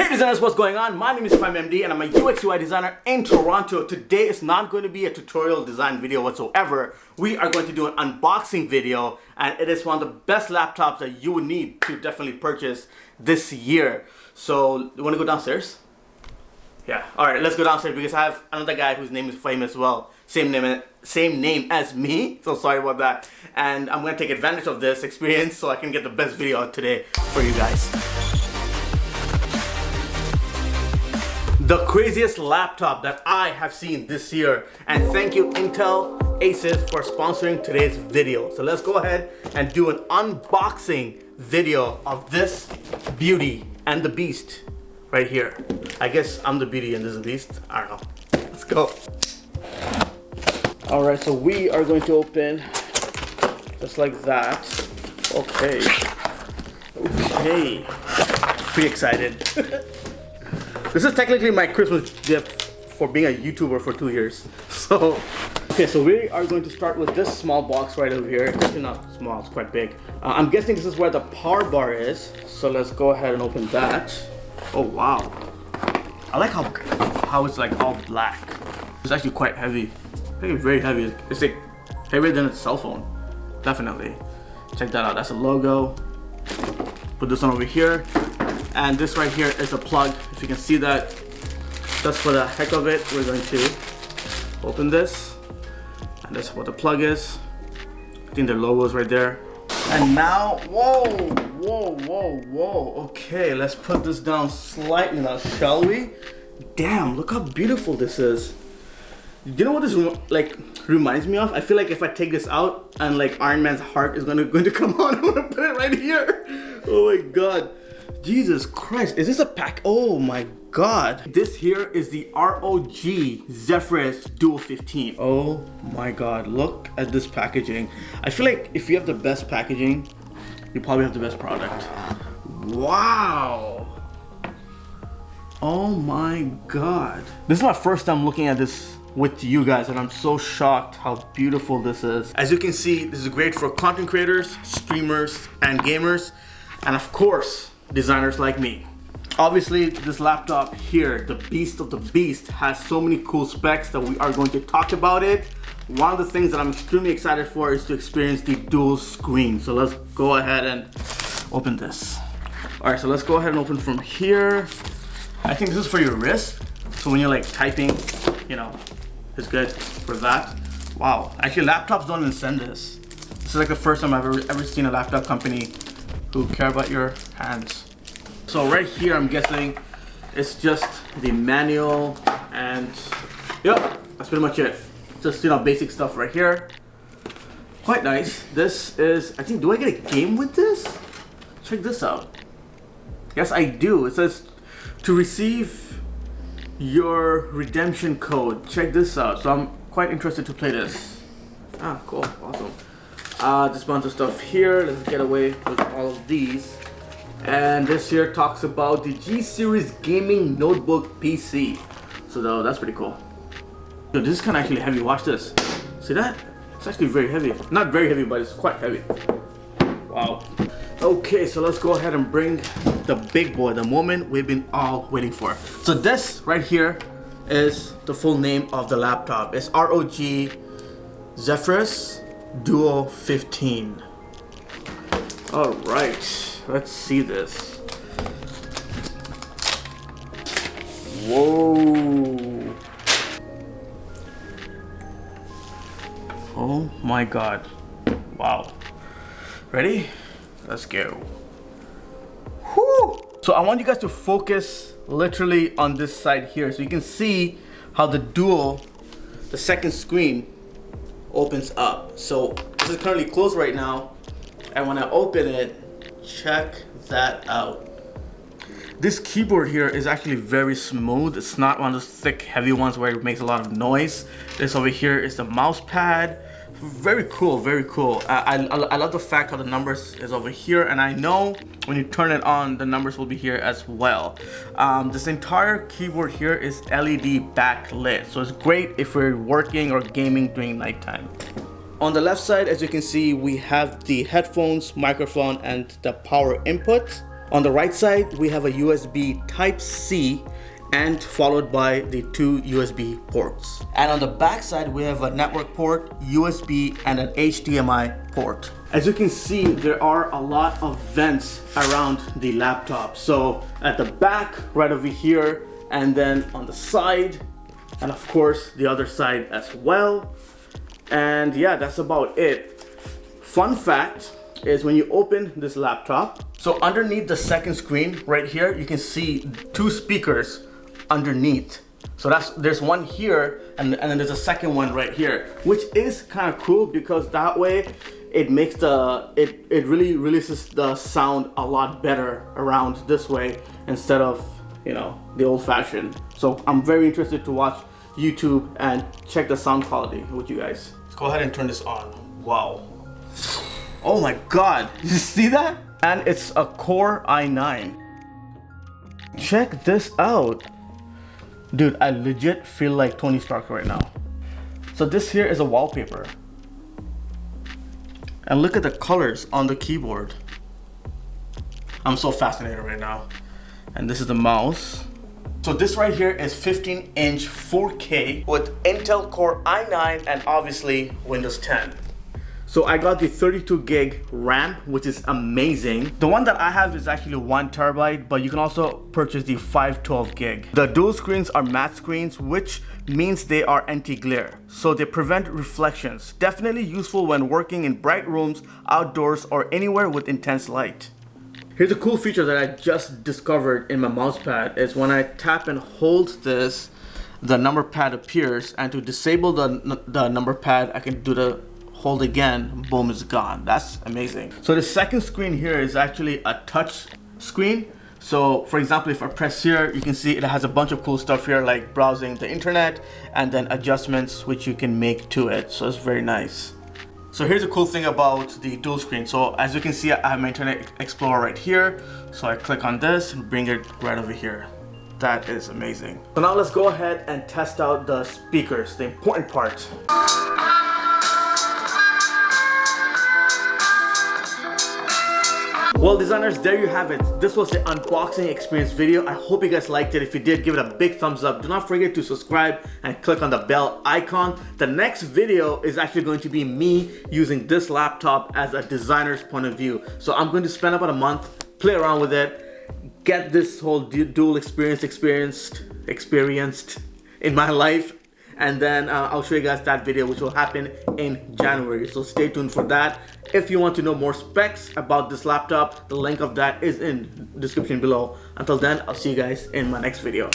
Hey designers, what's going on? My name is FimeMD and I'm a UX UI designer in Toronto. Today is not going to be a tutorial design video whatsoever. We are going to do an unboxing video, and it is one of the best laptops that you would need to definitely purchase this year. So, you want to go downstairs? Yeah, alright, let's go downstairs because I have another guy whose name is Fame as well. Same name as me, so sorry about that. And I'm going to take advantage of this experience so I can get the best video out today for you guys. The craziest laptop that I have seen this year, and thank you Intel ASUS for sponsoring today's video. So let's go ahead and do an unboxing video of this beauty and the beast right here. I guess I'm the beauty and this is the beast. I don't know. Let's go. All right, so we are going to open just like that. Okay. Pretty excited. This is technically my Christmas gift for being a YouTuber for 2 years. So, okay, so we are going to start with this small box right over here. It's actually not small, it's quite big. I'm guessing this is where the power bar is. So let's go ahead and open that. Oh, wow. I like how it's like all black. It's actually quite heavy. I think it's very heavy. It's like heavier than a cell phone. Definitely. Check that out. That's a logo. Put this one over here. And this right here is a plug. If you can see that, just for the heck of it, we're going to open this. And that's what the plug is. I think the logo is right there. And now, whoa. Okay, let's put this down slightly now, shall we? Damn, look how beautiful this is. You know what this reminds me of? I feel like if I take this out and like Iron Man's heart is going to come on, I'm gonna put it right here. Oh my god. Jesus Christ, is this a pack? Oh my god. This here is the ROG Zephyrus Duo 15. Oh my god, look at this packaging. I feel like if you have the best packaging, you probably have the best product. Wow. Oh my god. This is my first time looking at this with you guys, and I'm so shocked how beautiful this is. As you can see, this is great for content creators, streamers, and gamers, and of course, designers like me. Obviously, this laptop here, the beast of the beast, has so many cool specs that we are going to talk about it. One of the things that I'm extremely excited for is to experience the dual screen. So let's go ahead and open this. All right, so let's go ahead and open from here. I think this is for your wrist. So when you're like typing, you know, it's good for that. Wow, actually laptops don't even send this. This is like the first time I've ever seen a laptop company who care about your hands. So right here, I'm guessing it's just the manual, and yep, that's pretty much it. Just, you know, basic stuff right here. Quite nice. This is, I think, do I get a game with this? Check this out. Yes, I do. It says to receive your redemption code. Check this out. So I'm quite interested to play this. Ah, cool, awesome. Just a bunch of stuff here. Let's get away with all of these. And this here talks about the G Series gaming notebook PC. So that's pretty cool. Yo, this is kind of actually heavy. Watch this. See that? It's actually very heavy. Not very heavy, but it's quite heavy. Wow. Okay, so let's go ahead and bring the big boy, the moment we've been all waiting for. So this right here is the full name of the laptop. It's ROG Zephyrus Duo 15. All right, let's see this. Whoa. Oh my god. Wow. Ready? Let's go. Whew. So I want you guys to focus literally on this side here so you can see how the Duo, the second screen, opens up. So this is currently closed right now, and when I open it, check that out. This keyboard here is actually very smooth. It's not one of those thick, heavy ones where it makes a lot of noise. This over here is the mouse pad. Very cool, very cool. I love the fact how the numbers is over here, and I know when you turn it on, the numbers will be here as well. This entire keyboard here is LED backlit, so it's great if we're working or gaming during nighttime. On the left side, as you can see, we have the headphones, microphone, and the power input. On the right side, we have a USB Type-C and followed by the 2 USB ports. And on the back side, we have a network port, USB, and an HDMI port. As you can see, there are a lot of vents around the laptop. So at the back, right over here, and then on the side, and of course the other side as well. And yeah, that's about it. Fun fact is when you open this laptop, so underneath the second screen right here, you can see 2 speakers underneath. So there's one here and then there's a second one right here, which is kind of cool because that way it makes it really releases the sound a lot better around this way instead of, you know, the old-fashioned. So I'm very interested to watch YouTube and check the sound quality with you guys. Let's go ahead and turn this on. Wow. Oh my God, you see that? And it's a Core i9. Check this out. Dude, I legit feel like Tony Stark right now. So this here is a wallpaper. And look at the colors on the keyboard. I'm so fascinated right now. And this is the mouse. So this right here is 15-inch 4K with Intel Core i9 and obviously Windows 10. So I got the 32 gig RAM, which is amazing. The one that I have is actually 1 terabyte, but you can also purchase the 512 gig. The dual screens are matte screens, which means they are anti-glare. So they prevent reflections. Definitely useful when working in bright rooms, outdoors, or anywhere with intense light. Here's a cool feature that I just discovered in my mouse pad is when I tap and hold this, the number pad appears, and to disable the number pad, I can do the hold again, boom, it's gone. That's amazing. So the second screen here is actually a touch screen. So for example, if I press here, you can see it has a bunch of cool stuff here like browsing the internet and then adjustments which you can make to it. So it's very nice. So here's a cool thing about the dual screen. So as you can see, I have my Internet Explorer right here. So I click on this and bring it right over here. That is amazing. So now let's go ahead and test out the speakers, the important part. Well, designers, there you have it. This was the unboxing experience video. I hope you guys liked it. If you did, give it a big thumbs up. Do not forget to subscribe and click on the bell icon. The next video is actually going to be me using this laptop as a designer's point of view. So I'm going to spend about a month, play around with it, get this whole dual experience experienced in my life. And then I'll show you guys that video, which will happen in January. So stay tuned for that. If you want to know more specs about this laptop, the link of that is in the description below. Until then, I'll see you guys in my next video.